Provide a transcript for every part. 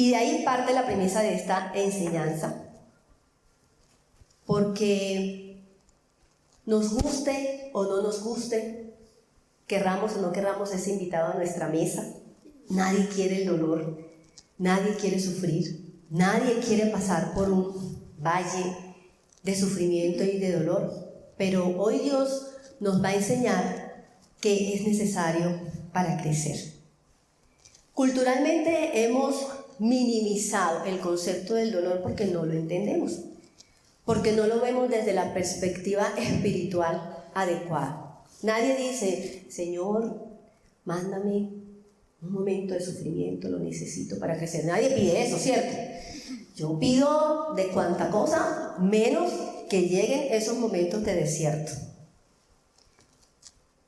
Y de ahí parte la premisa de esta enseñanza, porque nos guste o no nos guste, querramos o no querramos ese invitado a nuestra mesa, nadie quiere el dolor, nadie quiere sufrir, nadie quiere pasar por un valle de sufrimiento y de dolor, pero hoy Dios nos va a enseñar que es necesario para crecer. Culturalmente hemos minimizado el concepto del dolor porque no lo entendemos, porque no lo vemos desde la perspectiva espiritual adecuada. Nadie dice, Señor, mándame un momento de sufrimiento, lo necesito para crecer. Nadie pide eso, ¿cierto? Yo pido de cuánta cosa, menos que lleguen esos momentos de desierto.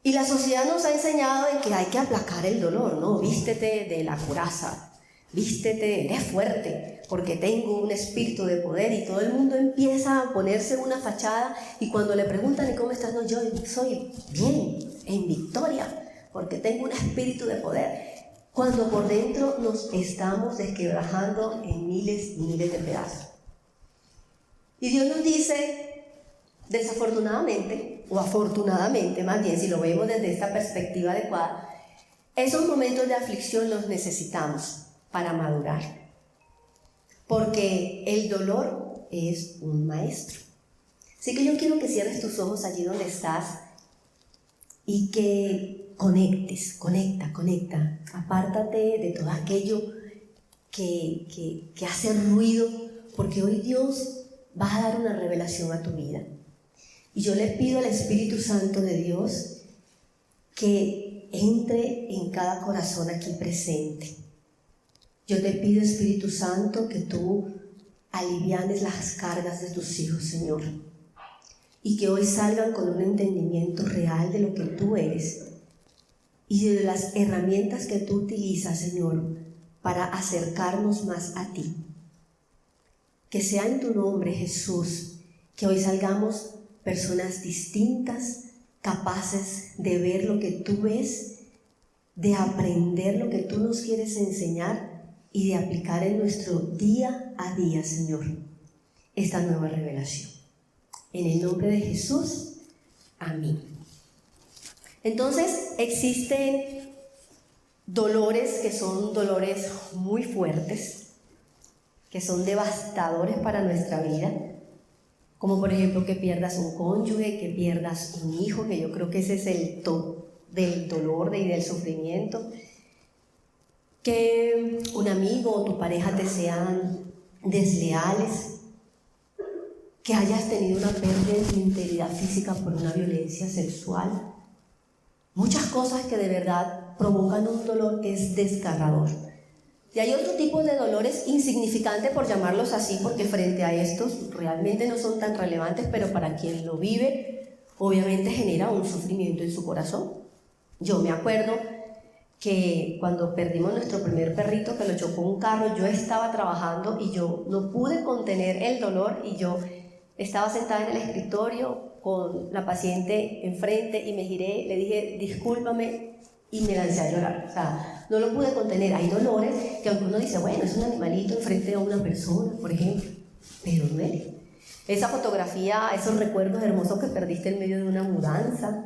Y la sociedad nos ha enseñado en que hay que aplacar el dolor, ¿no? Vístete de la coraza, vístete, eres fuerte, porque tengo un espíritu de poder, y todo el mundo empieza a ponerse una fachada, y cuando le preguntan ¿y cómo estás? No, yo soy bien, en victoria, porque tengo un espíritu de poder, cuando por dentro nos estamos desquebrajando en miles y miles de pedazos. Y Dios nos dice, desafortunadamente, o afortunadamente más bien, si lo vemos desde esta perspectiva adecuada, esos momentos de aflicción los necesitamos para madurar, porque el dolor es un maestro. Así que yo quiero que cierres tus ojos allí donde estás y que conecta, apártate de todo aquello que hace ruido, porque hoy Dios va a dar una revelación a tu vida. Y yo le pido al Espíritu Santo de Dios que entre en cada corazón aquí presente. Yo te pido, Espíritu Santo, que tú alivianes las cargas de tus hijos, Señor, y que hoy salgan con un entendimiento real de lo que tú eres y de las herramientas que tú utilizas, Señor, para acercarnos más a ti. Que sea en tu nombre, Jesús, que hoy salgamos personas distintas, capaces de ver lo que tú ves, de aprender lo que tú nos quieres enseñar y de aplicar en nuestro día a día, Señor, esta nueva revelación. En el nombre de Jesús, amén. Entonces, existen dolores que son dolores muy fuertes, que son devastadores para nuestra vida, como por ejemplo que pierdas un cónyuge, que pierdas un hijo, que yo creo que ese es el top del dolor y del sufrimiento, que un amigo o tu pareja te sean desleales, que hayas tenido una pérdida de tu integridad física por una violencia sexual. Muchas cosas que de verdad provocan un dolor que es desgarrador. Y hay otro tipo de dolores insignificantes, por llamarlos así, porque frente a estos realmente no son tan relevantes, pero para quien lo vive, obviamente genera un sufrimiento en su corazón. Yo me acuerdo que cuando perdimos nuestro primer perrito, que lo chocó un carro, yo estaba trabajando y yo no pude contener el dolor, y yo estaba sentada en el escritorio con la paciente enfrente y me giré, le dije, discúlpame, y me lancé a llorar. O sea, no lo pude contener. Hay dolores que aunque uno dice, bueno, es un animalito enfrente de una persona, por ejemplo, pero duele. Esa fotografía, esos recuerdos hermosos que perdiste en medio de una mudanza.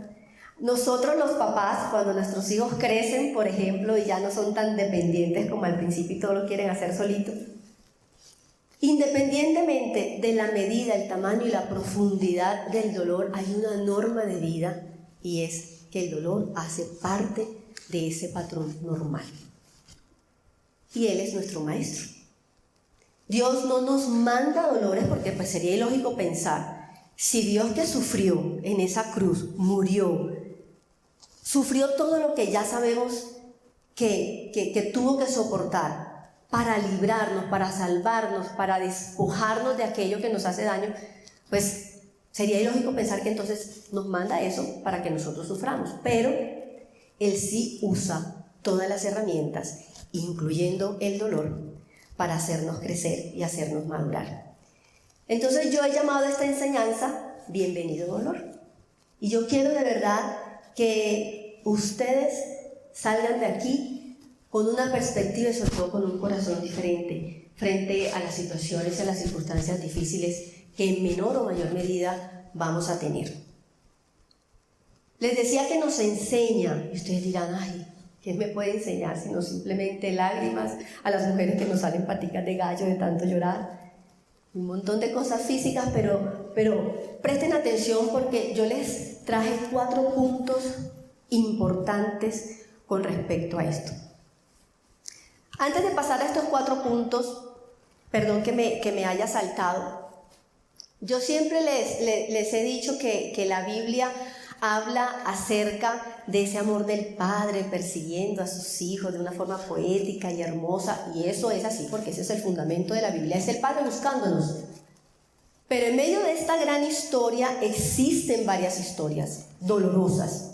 Nosotros los papás, cuando nuestros hijos crecen, por ejemplo, y ya no son tan dependientes como al principio y todo lo quieren hacer solitos, independientemente de la medida, el tamaño y la profundidad del dolor, hay una norma de vida, y es que el dolor hace parte de ese patrón normal. Y Él es nuestro maestro. Dios no nos manda dolores porque pues sería ilógico pensar, si Dios que sufrió en esa cruz, murió, sufrió todo lo que ya sabemos que tuvo que soportar para librarnos, para salvarnos, para despojarnos de aquello que nos hace daño, pues sería ilógico pensar que entonces nos manda eso para que nosotros suframos. Pero Él sí usa todas las herramientas, incluyendo el dolor, para hacernos crecer y hacernos madurar. Entonces yo he llamado a esta enseñanza Bienvenido Dolor. Y yo quiero de verdad que ustedes salgan de aquí con una perspectiva y sobre todo con un corazón diferente frente a las situaciones y a las circunstancias difíciles que en menor o mayor medida vamos a tener. Les decía que nos enseña, y ustedes dirán, ay, ¿qué me puede enseñar sino simplemente lágrimas a las mujeres que nos salen paticas de gallo de tanto llorar? Un montón de cosas físicas, pero presten atención porque yo les traje 4 puntos importantes con respecto a esto. Antes de pasar a estos 4 puntos, perdón que me haya saltado, yo siempre les he dicho que la Biblia habla acerca de ese amor del padre persiguiendo a sus hijos de una forma poética y hermosa, y eso es así porque ese es el fundamento de la Biblia, es el padre buscándonos. Pero en medio de esta gran historia existen varias historias dolorosas,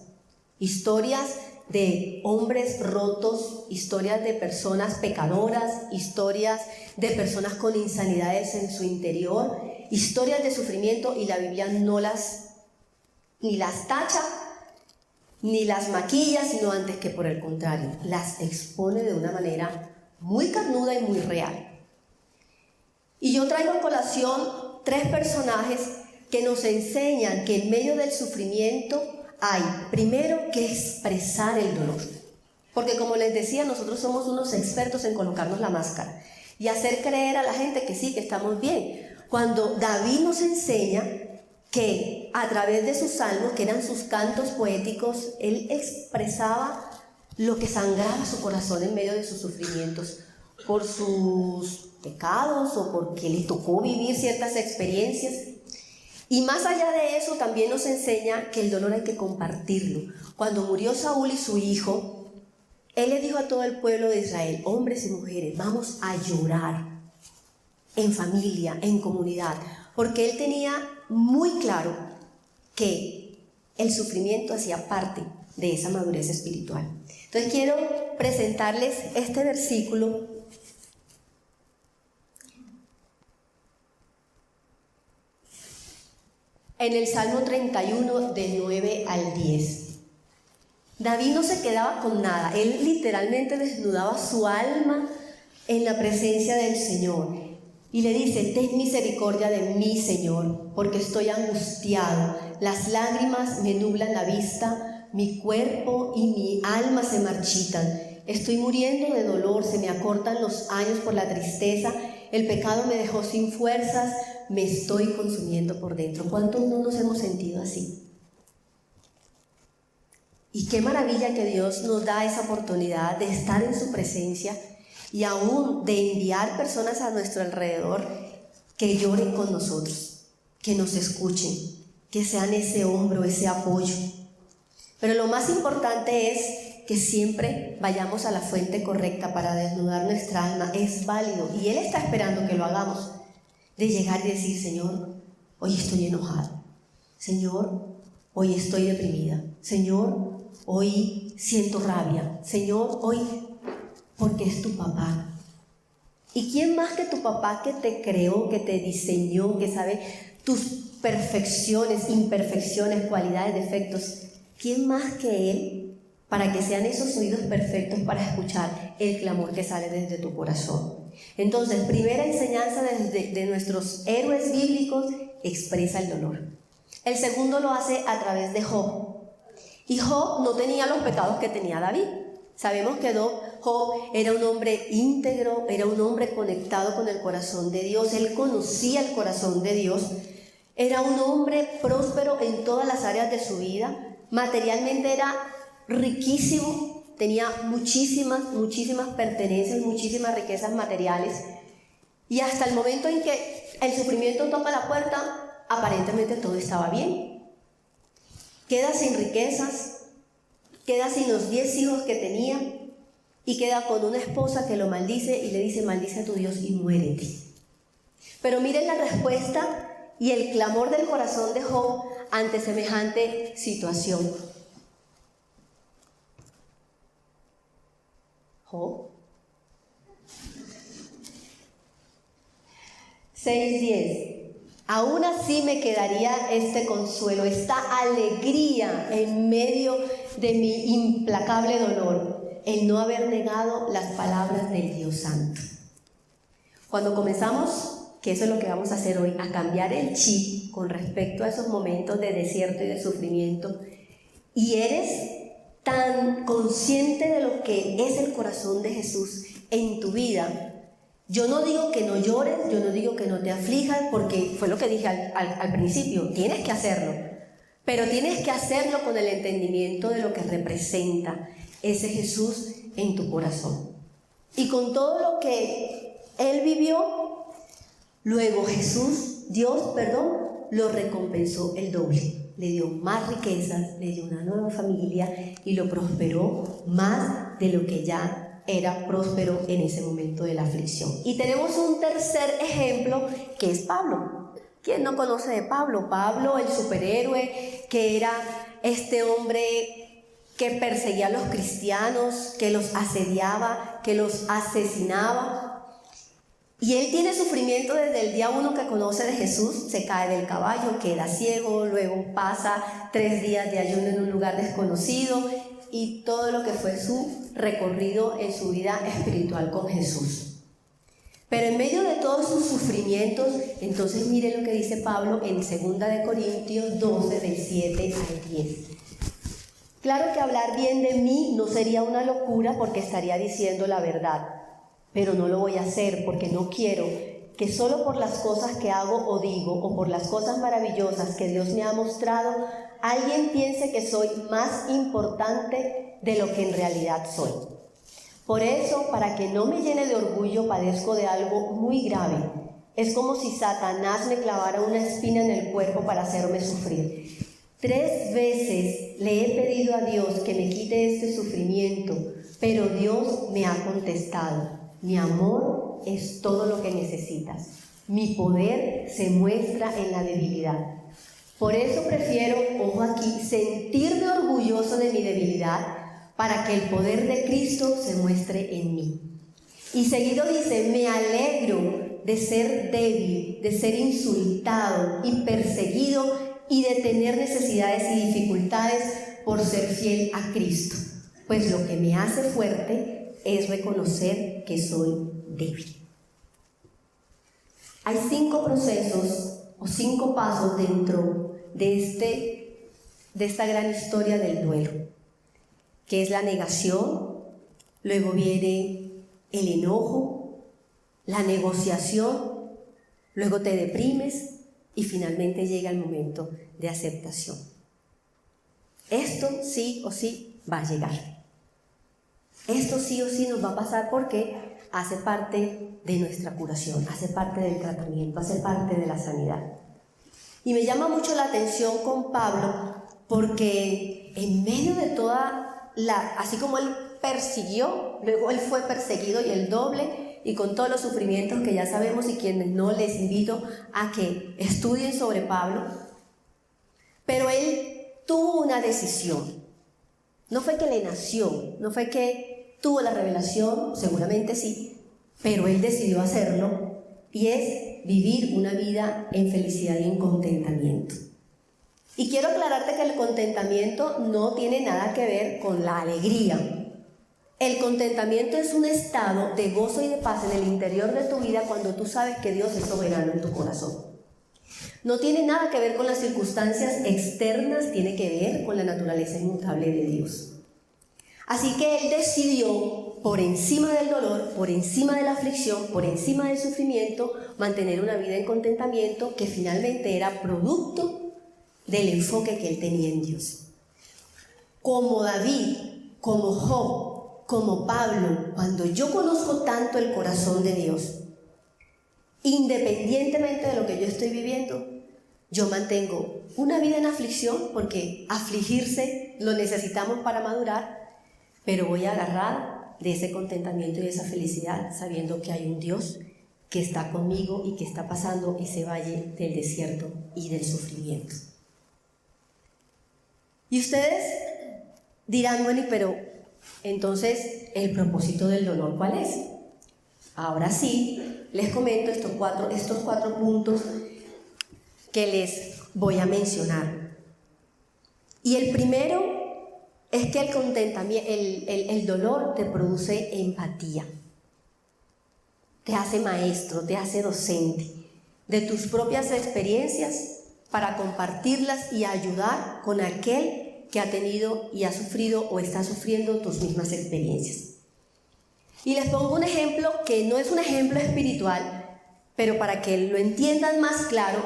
historias de hombres rotos, historias de personas pecadoras, historias de personas con insanidades en su interior, historias de sufrimiento, y la Biblia no ni las tacha, ni las maquilla, sino antes que por el contrario, las expone de una manera muy carnuda y muy real. Y yo traigo a colación 3 personajes que nos enseñan que en medio del sufrimiento hay, primero, que expresar el dolor. Porque como les decía, nosotros somos unos expertos en colocarnos la máscara y hacer creer a la gente que sí, que estamos bien. Cuando David nos enseña que a través de sus salmos, que eran sus cantos poéticos, él expresaba lo que sangraba su corazón en medio de sus sufrimientos, por sus pecados o porque le tocó vivir ciertas experiencias. Y más allá de eso, también nos enseña que el dolor hay que compartirlo. Cuando murió Saúl y su hijo, él le dijo a todo el pueblo de Israel, hombres y mujeres, vamos a llorar en familia, en comunidad, porque él tenía muy claro que el sufrimiento hacía parte de esa madurez espiritual. Entonces quiero presentarles este versículo en el Salmo 31, del 9 al 10. David no se quedaba con nada, él literalmente desnudaba su alma en la presencia del Señor. Y le dice, ten misericordia de mí, Señor, porque estoy angustiado. Las lágrimas me nublan la vista, mi cuerpo y mi alma se marchitan. Estoy muriendo de dolor, se me acortan los años por la tristeza. El pecado me dejó sin fuerzas, me estoy consumiendo por dentro. ¿Cuántos no nos hemos sentido así? Y qué maravilla que Dios nos da esa oportunidad de estar en su presencia y aún de enviar personas a nuestro alrededor que lloren con nosotros, que nos escuchen, que sean ese hombro, ese apoyo. Pero lo más importante es que siempre vayamos a la fuente correcta para desnudar nuestra alma. Es válido y Él está esperando que lo hagamos, de llegar y decir, Señor, hoy estoy enojado, Señor, hoy estoy deprimida, Señor, hoy siento rabia, Señor, hoy... porque es tu papá. ¿Y quién más que tu papá que te creó, que te diseñó, que sabe tus perfecciones, imperfecciones, cualidades, defectos? ¿Quién más que Él para que sean esos oídos perfectos para escuchar el clamor que sale desde tu corazón? Entonces, primera enseñanza de nuestros héroes bíblicos, expresa el dolor. El segundo lo hace a través de Job. Y Job no tenía los pecados que tenía David. Sabemos que Job era un hombre íntegro, era un hombre conectado con el corazón de Dios, él conocía el corazón de Dios, era un hombre próspero en todas las áreas de su vida, materialmente era riquísimo, tenía muchísimas pertenencias, muchísimas riquezas materiales, y hasta el momento en que el sufrimiento toca la puerta, aparentemente todo estaba bien. Queda sin riquezas, queda sin los 10 hijos que tenía y queda con una esposa que lo maldice y le dice, maldice a tu Dios y muérete. Pero miren la respuesta y el clamor del corazón de Job ante semejante situación. Job 6:10. Aún así me quedaría este consuelo, esta alegría en medio de mi implacable dolor. el no haber negado las palabras del Dios Santo. Cuando comenzamos, que eso es lo que vamos a hacer hoy, a cambiar el chip con respecto a esos momentos de desierto y de sufrimiento, y eres tan consciente de lo que es el corazón de Jesús en tu vida, yo no digo que no llores, yo no digo que no te aflijas, porque fue lo que dije al principio, tienes que hacerlo, pero tienes que hacerlo con el entendimiento de lo que representa ese Jesús en tu corazón. Y con todo lo que Él vivió, luego Dios, lo recompensó el doble. Le dio más riquezas, le dio una nueva familia y lo prosperó más de lo que ya era próspero en ese momento de la aflicción. Y tenemos un tercer ejemplo que es Pablo. ¿Quién no conoce de Pablo? Pablo, el superhéroe, que era este hombre que perseguía a los cristianos, que los asediaba, que los asesinaba. Y él tiene sufrimiento desde el día 1 que conoce de Jesús, se cae del caballo, queda ciego, luego pasa 3 días de ayuno en un lugar desconocido y todo lo que fue su recorrido en su vida espiritual con Jesús. Pero en medio de todos sus sufrimientos, entonces mire lo que dice Pablo en 2 Corintios 12, del 7 al 10. Claro que hablar bien de mí no sería una locura porque estaría diciendo la verdad. Pero no lo voy a hacer porque no quiero que solo por las cosas que hago o digo o por las cosas maravillosas que Dios me ha mostrado, alguien piense que soy más importante de lo que en realidad soy. Por eso, para que no me llene de orgullo, padezco de algo muy grave. Es como si Satanás me clavara una espina en el cuerpo para hacerme sufrir. 3 veces le he pedido a Dios que me quite este sufrimiento, pero Dios me ha contestado: mi amor es todo lo que necesitas. Mi poder se muestra en la debilidad. Por eso prefiero, ojo aquí, sentirme orgulloso de mi debilidad para que el poder de Cristo se muestre en mí. Y seguido dice: me alegro de ser débil, de ser insultado y perseguido y de tener necesidades y dificultades por ser fiel a Cristo. Pues lo que me hace fuerte es reconocer que soy débil. Hay 5 procesos o 5 pasos dentro de esta gran historia del duelo, que es la negación, luego viene el enojo, la negociación, luego te deprimes y finalmente llega el momento de aceptación. Esto sí o sí va a llegar. Esto sí o sí nos va a pasar porque hace parte de nuestra curación, hace parte del tratamiento, hace parte de la sanidad. Y me llama mucho la atención con Pablo porque en medio de así como él persiguió, luego él fue perseguido y el doble, y con todos los sufrimientos que ya sabemos, y quienes no, les invito a que estudien sobre Pablo. Pero él tuvo una decisión. No fue que le nació, no fue que tuvo la revelación, seguramente sí, pero él decidió hacerlo, y es vivir una vida en felicidad y en contentamiento. Y quiero aclararte que el contentamiento no tiene nada que ver con la alegría. El contentamiento es un estado de gozo y de paz en el interior de tu vida cuando tú sabes que Dios es soberano en tu corazón. No tiene nada que ver con las circunstancias externas, tiene que ver con la naturaleza inmutable de Dios. Así que él decidió, por encima del dolor, por encima de la aflicción, por encima del sufrimiento, mantener una vida en contentamiento que finalmente era producto del enfoque que él tenía en Dios. Como David, como Job, como Pablo, cuando yo conozco tanto el corazón de Dios, independientemente de lo que yo estoy viviendo, yo mantengo una vida en aflicción, porque afligirse lo necesitamos para madurar, pero voy a agarrar de ese contentamiento y de esa felicidad, sabiendo que hay un Dios que está conmigo y que está pasando ese valle del desierto y del sufrimiento. Y ustedes dirán, bueno, pero entonces, ¿el propósito del dolor cuál es? Ahora sí, les comento estos cuatro puntos que les voy a mencionar. Y el primero es que el contentamiento, el dolor te produce empatía, te hace maestro, te hace docente de tus propias experiencias para compartirlas y ayudar con aquel que ha tenido y ha sufrido o está sufriendo tus mismas experiencias. Y les pongo un ejemplo que no es un ejemplo espiritual, pero para que lo entiendan más claro,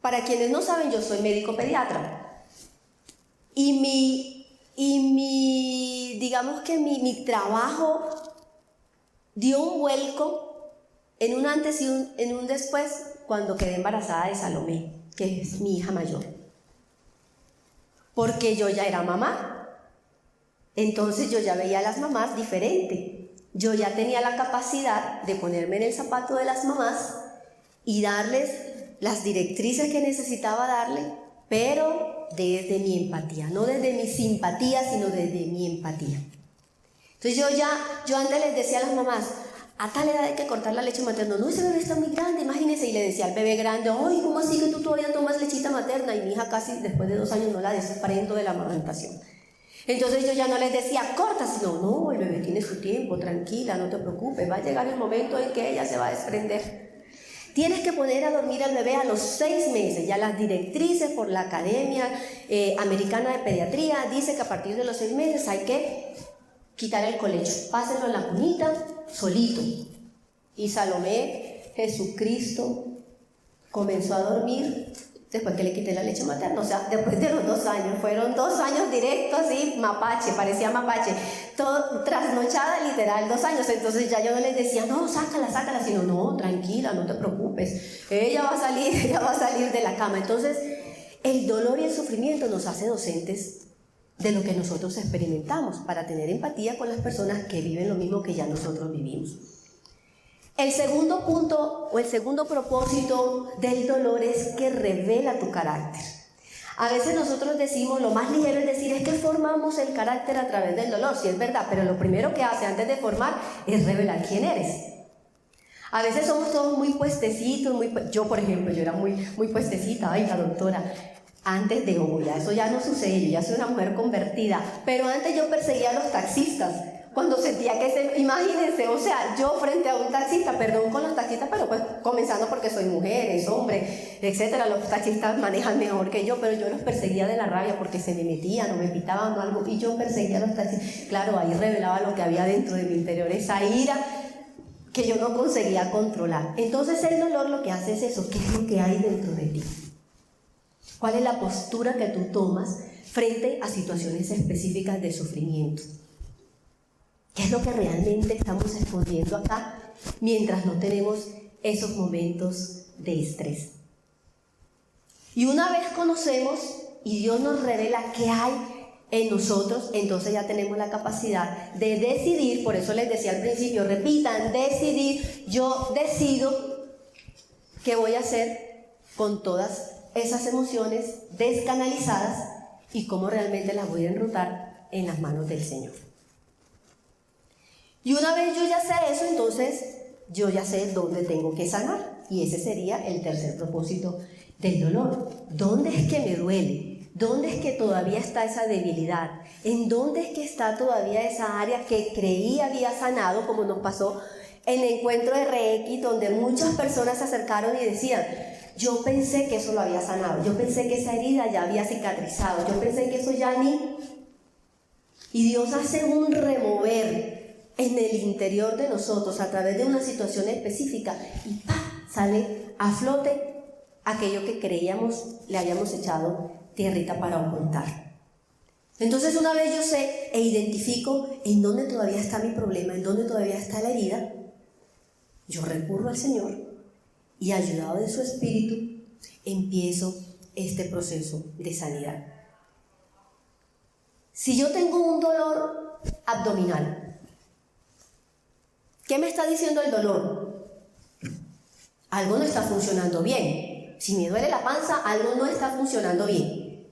para quienes no saben, yo soy médico pediatra. Y digamos que mi trabajo dio un vuelco en un antes y en un después cuando quedé embarazada de Salomé, que es mi hija mayor. Porque yo ya era mamá. Entonces yo ya veía a las mamás diferente. Yo ya tenía la capacidad de ponerme en el zapato de las mamás y darles las directrices que necesitaba darle, pero desde mi empatía, no desde mi simpatía, sino desde mi empatía. Entonces yo antes les decía a las mamás, a tal edad hay que cortar la leche materna. No, ese bebé está muy grande, imagínense. Y le decía al bebé grande, ay, ¿cómo así que tú todavía tomas lechita materna? Y mi hija casi después de 2 años no la desprendo de la amamantación. Entonces yo ya no les decía, corta, sino, no, el bebé tiene su tiempo, tranquila, no te preocupes, va a llegar el momento en que ella se va a desprender. Tienes que poner a dormir al bebé a los 6 meses. Ya las directrices por la Academia Americana de Pediatría dice que a partir de los 6 meses hay que quitar el colecho, pásenlo en la cunita, solito. Y Salomé, Jesucristo, comenzó a dormir después que le quité la leche materna, o sea, después de los 2 años, fueron 2 años directos, así, mapache, parecía mapache, todo trasnochada, literal, 2 años. Entonces ya yo no les decía, no, sácala, sino, no, tranquila, no te preocupes, ella va a salir de la cama. Entonces, el dolor y el sufrimiento nos hace docentes de lo que nosotros experimentamos, para tener empatía con las personas que viven lo mismo que ya nosotros vivimos. El segundo punto o el segundo propósito del dolor es que revela tu carácter. A veces nosotros decimos, lo más ligero es decir, es que formamos el carácter a través del dolor, sí es verdad, pero lo primero que hace antes de formar es revelar quién eres. A veces somos todos muy puestecitos, yo por ejemplo, yo era muy puestecita, ay la doctora, antes de ya eso ya no sucede, yo ya soy una mujer convertida, pero antes yo perseguía a los taxistas, cuando sentía que imagínense, o sea, yo frente a un taxista, perdón con los taxistas, pero pues comenzando porque soy mujer, es hombre, etcétera, los taxistas manejan mejor que yo, pero yo los perseguía de la rabia porque se me metían o me pitaban o algo, y yo perseguía a los taxistas, claro, ahí revelaba lo que había dentro de mi interior, esa ira que yo no conseguía controlar. Entonces el dolor lo que hace es eso, ¿qué es lo que hay dentro de ti? ¿Cuál es la postura que tú tomas frente a situaciones específicas de sufrimiento? ¿Qué es lo que realmente estamos escondiendo acá mientras no tenemos esos momentos de estrés? Y una vez conocemos y Dios nos revela qué hay en nosotros, entonces ya tenemos la capacidad de decidir. Por eso les decía al principio, repitan, decidir, yo decido qué voy a hacer con todas esas emociones descanalizadas y cómo realmente las voy a enrutar en las manos del Señor. Y una vez yo ya sé eso, entonces yo ya sé dónde tengo que sanar. Y ese sería el tercer propósito del dolor. ¿Dónde es que me duele? ¿Dónde es que todavía está esa debilidad? ¿En dónde es que está todavía esa área que creí había sanado, como nos pasó en el encuentro de Reiki, donde muchas personas se acercaron y decían, yo pensé que eso lo había sanado, yo pensé que esa herida ya había cicatrizado, yo pensé que eso ya ni... Y Dios hace un remover en el interior de nosotros a través de una situación específica y ¡pam! Sale a flote aquello que creíamos le habíamos echado tierrita para ocultar. Entonces una vez yo sé e identifico en dónde todavía está mi problema, en dónde todavía está la herida, yo recurro al Señor y ayudado de su Espíritu empiezo este proceso de sanidad. Si yo tengo un dolor abdominal, ¿qué me está diciendo el dolor? Algo no está funcionando bien. Si me duele la panza, algo no está funcionando bien.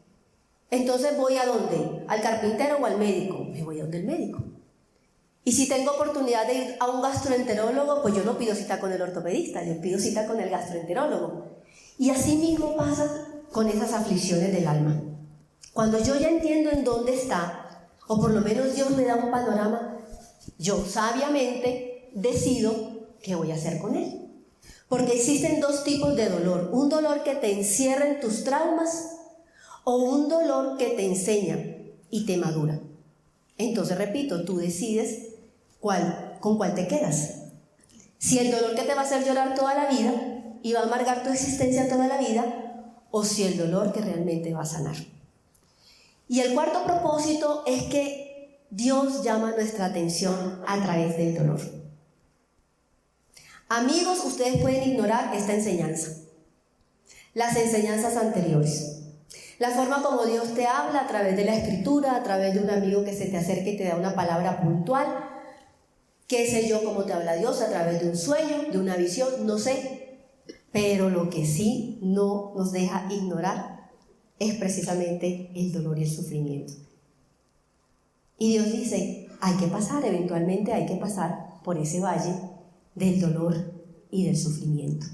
Entonces voy ¿a dónde? ¿Al carpintero o al médico? Me voy a donde el médico. Y si tengo oportunidad de ir a un gastroenterólogo, pues yo no pido cita con el ortopedista, yo pido cita con el gastroenterólogo. Y así mismo pasa con esas aflicciones del alma. Cuando yo ya entiendo en dónde está, O por lo menos Dios me da un panorama. Yo sabiamente decido qué voy a hacer con él. Porque existen dos tipos de dolor. Un dolor que te encierra en tus traumas o un dolor que te enseña y te madura. Entonces, repito, tú decides con cuál te quedas. Si el dolor que te va a hacer llorar toda la vida y va a amargar tu existencia toda la vida, o si el dolor que realmente va a sanar. Y el cuarto propósito es que Dios llama nuestra atención a través del dolor. Amigos, ustedes pueden ignorar esta enseñanza, las enseñanzas anteriores, la forma como Dios te habla a través de la escritura, a través de un amigo que se te acerca y te da una palabra puntual, qué sé yo cómo te habla Dios a través de un sueño, de una visión, no sé, pero lo que sí no nos deja ignorar es precisamente el dolor y el sufrimiento. Y Dios dice, hay que pasar, eventualmente hay que pasar por ese valle del dolor y del sufrimiento.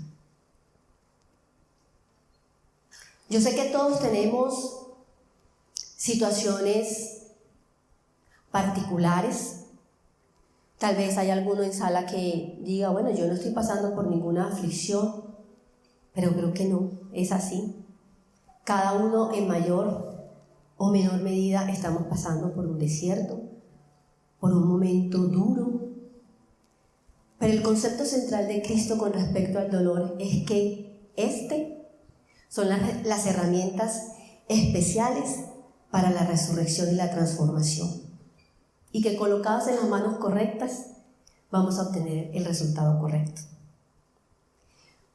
Yo sé que todos tenemos situaciones particulares. Tal vez hay alguno en sala que diga, bueno, yo no estoy pasando por ninguna aflicción, pero creo que no, es así. Cada uno en mayor o menor medida estamos pasando por un desierto, por un momento duro. Pero el concepto central de Cristo con respecto al dolor es que son las herramientas especiales para la resurrección y la transformación. Y que colocadas en las manos correctas, vamos a obtener el resultado correcto.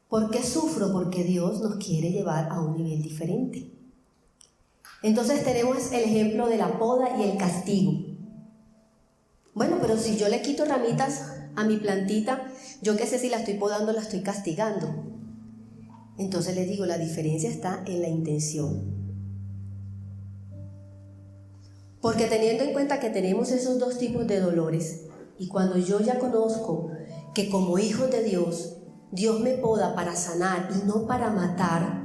¿Por qué sufro? Porque Dios nos quiere llevar a un nivel diferente. Entonces tenemos el ejemplo de la poda y el castigo. Bueno, pero si yo le quito ramitas a mi plantita, yo qué sé si la estoy podando o la estoy castigando. Entonces les digo, la diferencia está en la intención. Porque teniendo en cuenta que tenemos esos dos tipos de dolores, y cuando yo ya conozco que como hijo de Dios, Dios me poda para sanar y no para matar,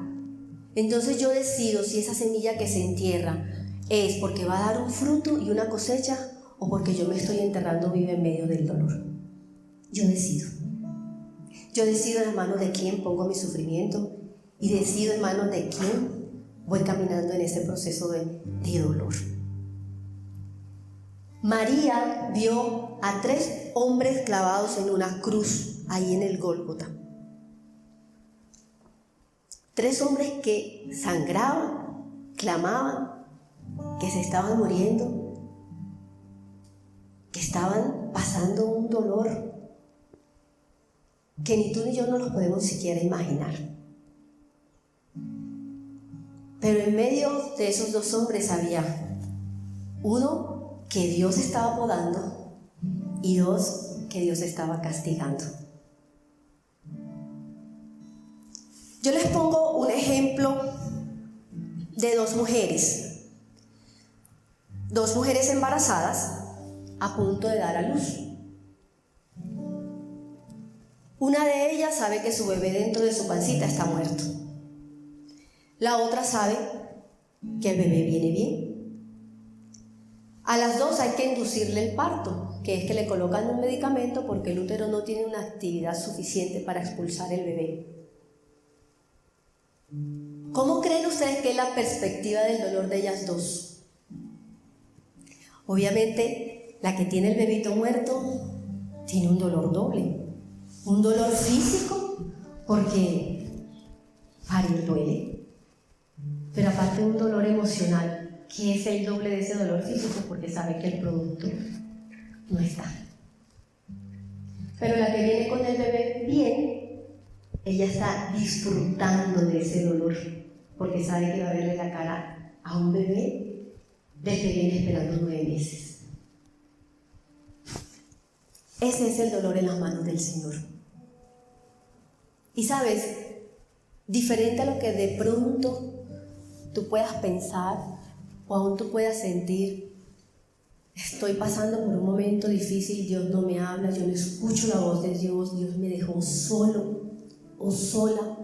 entonces yo decido si esa semilla que se entierra es porque va a dar un fruto y una cosecha o porque yo me estoy enterrando viva en medio del dolor. Yo decido. Yo decido en las manos de quién pongo mi sufrimiento y decido en manos de quién voy caminando en ese proceso de dolor. María vio a 3 hombres clavados en una cruz ahí en el Gólgota. 3 hombres que sangraban, clamaban, que se estaban muriendo, que estaban pasando un dolor que ni tú ni yo no los podemos siquiera imaginar. Pero en medio de esos 2 hombres había uno que Dios estaba podando y 2 que Dios estaba castigando. Yo les pongo un ejemplo de 2 mujeres. 2 mujeres embarazadas a punto de dar a luz. Una de ellas sabe que su bebé dentro de su pancita está muerto. La otra sabe que el bebé viene bien. A las 2 hay que inducirle el parto, que es que le colocan un medicamento porque el útero no tiene una actividad suficiente para expulsar el bebé. ¿Cómo creen ustedes que es la perspectiva del dolor de ellas 2? Obviamente, la que tiene el bebito muerto tiene un dolor doble. Un dolor físico, porque parir duele. Pero aparte un dolor emocional, que es el doble de ese dolor físico, porque sabe que el producto no está. Pero la que viene con el bebé bien, ella está disfrutando de ese dolor, porque sabe que va a verle la cara a un bebé del que viene esperando 9 meses. Ese es el dolor en las manos del Señor. Y sabes, diferente a lo que de pronto tú puedas pensar o aún tú puedas sentir, estoy pasando por un momento difícil, Dios no me habla, yo no escucho la voz de Dios, Dios me dejó solo o sola,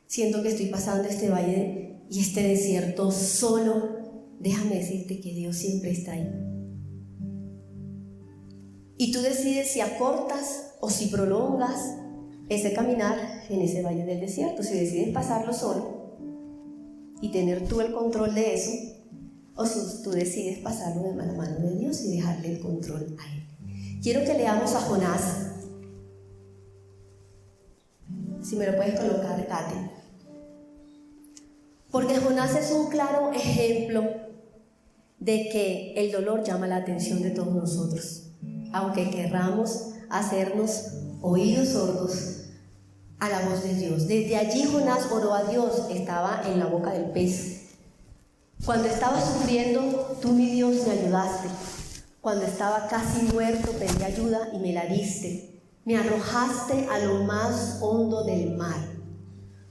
siento que estoy pasando este valle y este desierto solo. Déjame decirte que Dios siempre está ahí. Y tú decides si acortas o si prolongas ese caminar en ese valle del desierto. Si decides pasarlo solo y tener tú el control de eso, o si tú decides pasarlo de la mano de Dios y dejarle el control a Él. Quiero que leamos a Jonás. Si me lo puedes colocar, Katy. Porque Jonás es un claro ejemplo de que el dolor llama la atención de todos nosotros, aunque querramos hacernos oídos sordos a la voz de Dios. Desde allí Jonás oró a Dios, estaba en la boca del pez. Cuando estaba sufriendo, tú, mi Dios, me ayudaste. Cuando estaba casi muerto, pedí ayuda y me la diste. Me arrojaste a lo más hondo del mar.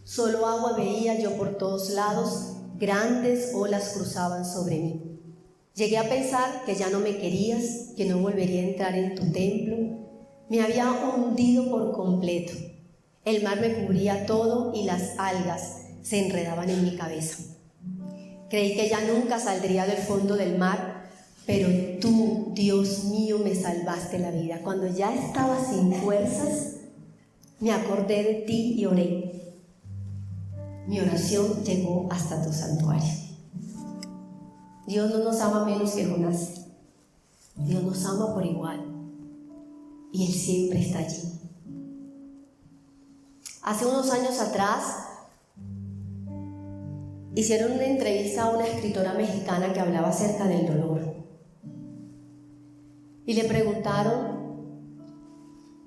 Solo agua veía yo por todos lados, grandes olas cruzaban sobre mí. Llegué a pensar que ya no me querías, que no volvería a entrar en tu templo. Me había hundido por completo. El mar me cubría todo y las algas se enredaban en mi cabeza. Creí que ya nunca saldría del fondo del mar, pero tú, Dios mío, me salvaste la vida. Cuando ya estaba sin fuerzas, me acordé de ti y oré. Mi oración llegó hasta tu santuario. Dios no nos ama menos que Jonás. Dios nos ama por igual. Y Él siempre está allí. Hace unos años atrás, hicieron una entrevista a una escritora mexicana que hablaba acerca del dolor. Y le preguntaron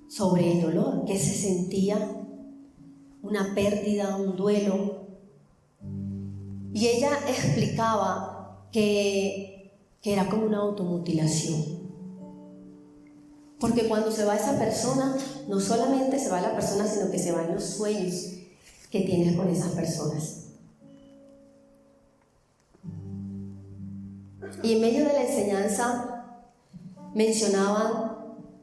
sobre el dolor, qué se sentía, una pérdida, un duelo. Y ella explicaba que era como una automutilación. Porque cuando se va esa persona, no solamente se va la persona, sino que se van los sueños que tienes con esas personas. Y en medio de la enseñanza mencionaban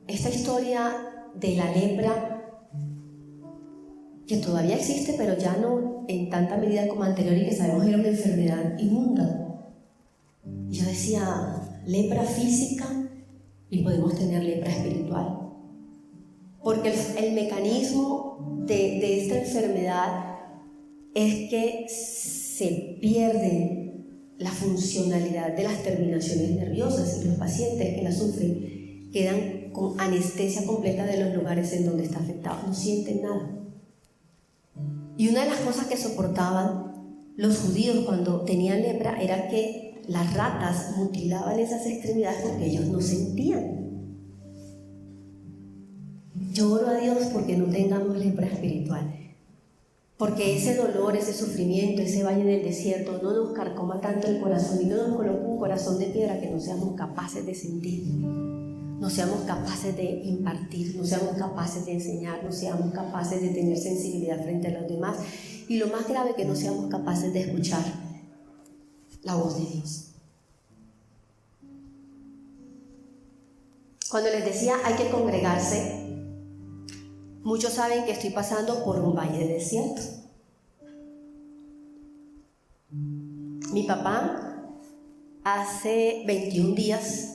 esta historia de la lepra, que todavía existe, pero ya no en tanta medida como anterior, y que sabemos que era una enfermedad inmunda. Yo decía, lepra física, y podemos tener lepra espiritual. Porque el mecanismo de esta enfermedad es que se pierde la funcionalidad de las terminaciones nerviosas, y los pacientes que la sufren quedan con anestesia completa de los lugares en donde está afectado, no sienten nada. Y una de las cosas que soportaban los judíos cuando tenían lepra era que las ratas mutilaban esas extremidades porque ellos no sentían. Yo oro a Dios porque no tengamos lepra espiritual, porque ese dolor, ese sufrimiento, ese valle del desierto no nos carcoma tanto el corazón y no nos coloque un corazón de piedra que no seamos capaces de sentir, no seamos capaces de impartir, no seamos capaces de enseñar, no seamos capaces de tener sensibilidad frente a los demás, y lo más grave, que no seamos capaces de escuchar la voz de Dios. Cuando les decía hay que congregarse, muchos saben que estoy pasando por un valle de desierto. Mi papá, hace 21 días,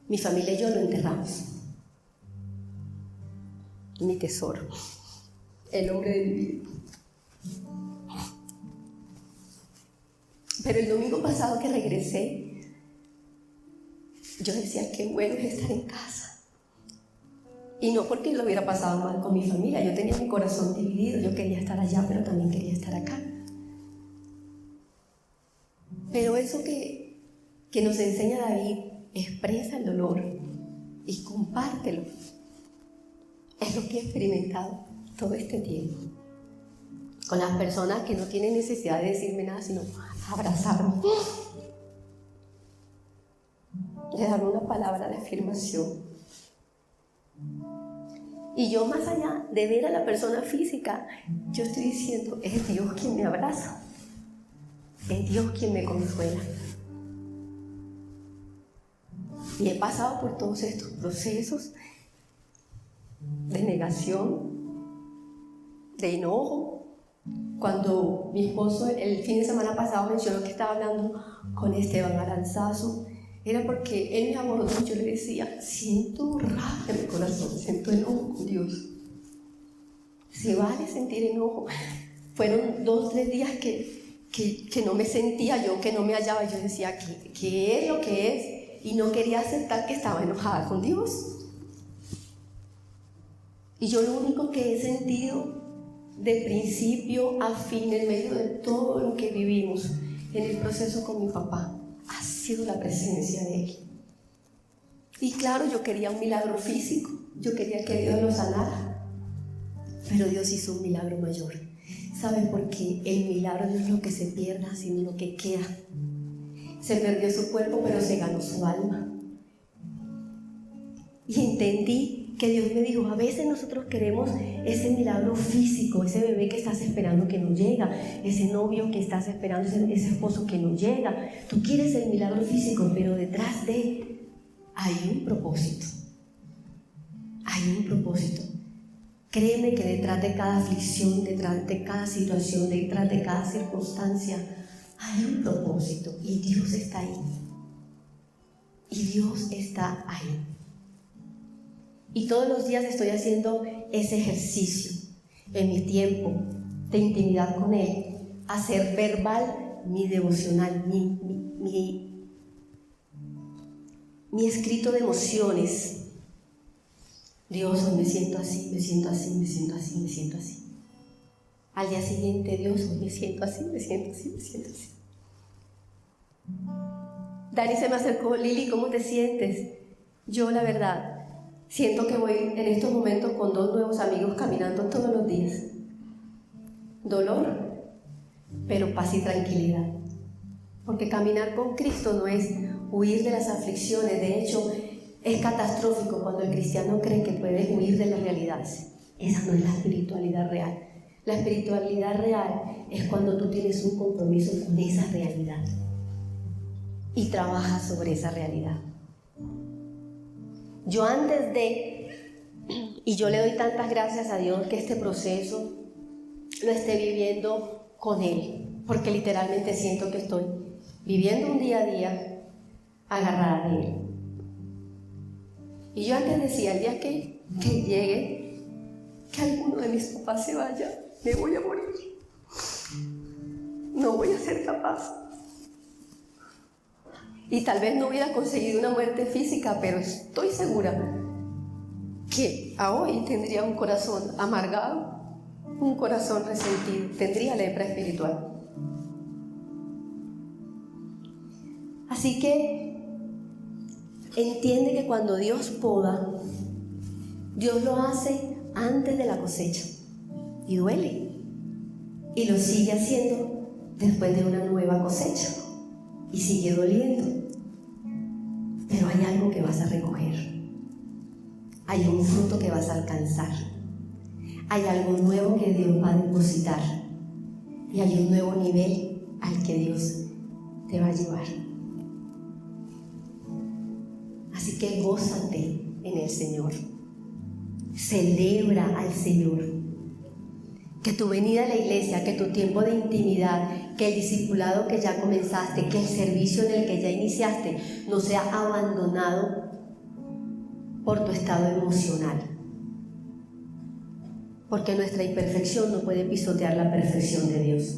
mi familia y yo lo enterramos. Mi tesoro, el hombre de mi vida. Pero el domingo pasado que regresé, yo decía, qué bueno es estar en casa. Y no porque lo hubiera pasado mal con mi familia, yo tenía mi corazón dividido, yo quería estar allá, pero también quería estar acá. Pero eso que nos enseña David, expresa el dolor y compártelo. Es lo que he experimentado todo este tiempo con las personas que no tienen necesidad de decirme nada, sino abrazarme, de darme una palabra de afirmación. Y yo, más allá de ver a la persona física, yo estoy diciendo, es Dios quien me abraza, es Dios quien me consuela. Y he pasado por todos estos procesos de negación, de enojo. Cuando mi esposo el fin de semana pasado mencionó que estaba hablando con Esteban Aranzazu, era porque él me abordó y yo le decía, siento rabia en mi corazón, siento enojo con Dios. Se vale sentir enojo. Fueron 2-3 días que no me sentía yo, que no me hallaba. Yo decía, ¿qué es lo que es? Y no quería aceptar que estaba enojada con Dios. Y yo lo único que he sentido de principio a fin, en medio de todo lo que vivimos en el proceso con mi papá, ha sido la presencia de Él. Y claro, yo quería un milagro físico, yo quería que Dios lo sanara, pero Dios hizo un milagro mayor. ¿Saben por qué? El milagro no es lo que se pierda, sino lo que queda. Se perdió su cuerpo, pero se ganó su alma. Y entendí que Dios me dijo, a veces nosotros queremos ese milagro físico, ese bebé que estás esperando que no llega, ese novio que estás esperando, ese esposo que no llega. Tú quieres el milagro físico, pero detrás de hay un propósito. Hay un propósito. Créeme que detrás de cada aflicción, detrás de cada situación, detrás de cada circunstancia, hay un propósito y Dios está ahí. Y Dios está ahí. Y todos los días estoy haciendo ese ejercicio en mi tiempo de intimidad con Él, hacer verbal mi devocional, mi escrito de emociones. Dios, hoy me siento así, me siento así, me siento así, me siento así. Al día siguiente, Dios, hoy me siento así, me siento así, me siento así. Dani se me acercó, Lili, ¿cómo te sientes? Yo, la verdad, siento que voy en estos momentos con 2 nuevos amigos caminando todos los días. Dolor, pero paz y tranquilidad. Porque caminar con Cristo no es huir de las aflicciones. De hecho, es catastrófico cuando el cristiano cree que puede huir de las realidades. Esa no es la espiritualidad real. La espiritualidad real es cuando tú tienes un compromiso con esa realidad y trabajas sobre esa realidad. Yo antes de, y yo le doy tantas gracias a Dios que este proceso lo esté viviendo con Él, porque literalmente siento que estoy viviendo un día a día agarrada de Él. Y yo antes decía, el día que llegue, que alguno de mis papás se vaya, me voy a morir. No voy a ser capaz. Y tal vez no hubiera conseguido una muerte física, pero estoy segura que a hoy tendría un corazón amargado, un corazón resentido, tendría lepra espiritual. Así que entiende que cuando Dios poda, Dios lo hace antes de la cosecha y duele, y lo sigue haciendo después de una nueva cosecha y sigue doliendo, pero hay algo que vas a recoger, hay un fruto que vas a alcanzar, hay algo nuevo que Dios va a depositar y hay un nuevo nivel al que Dios te va a llevar. Así que gózate en el Señor, celebra al Señor, que tu venida a la iglesia, que tu tiempo de intimidad, que el discipulado que ya comenzaste, que el servicio en el que ya iniciaste no sea abandonado por tu estado emocional, porque nuestra imperfección no puede pisotear la perfección de Dios.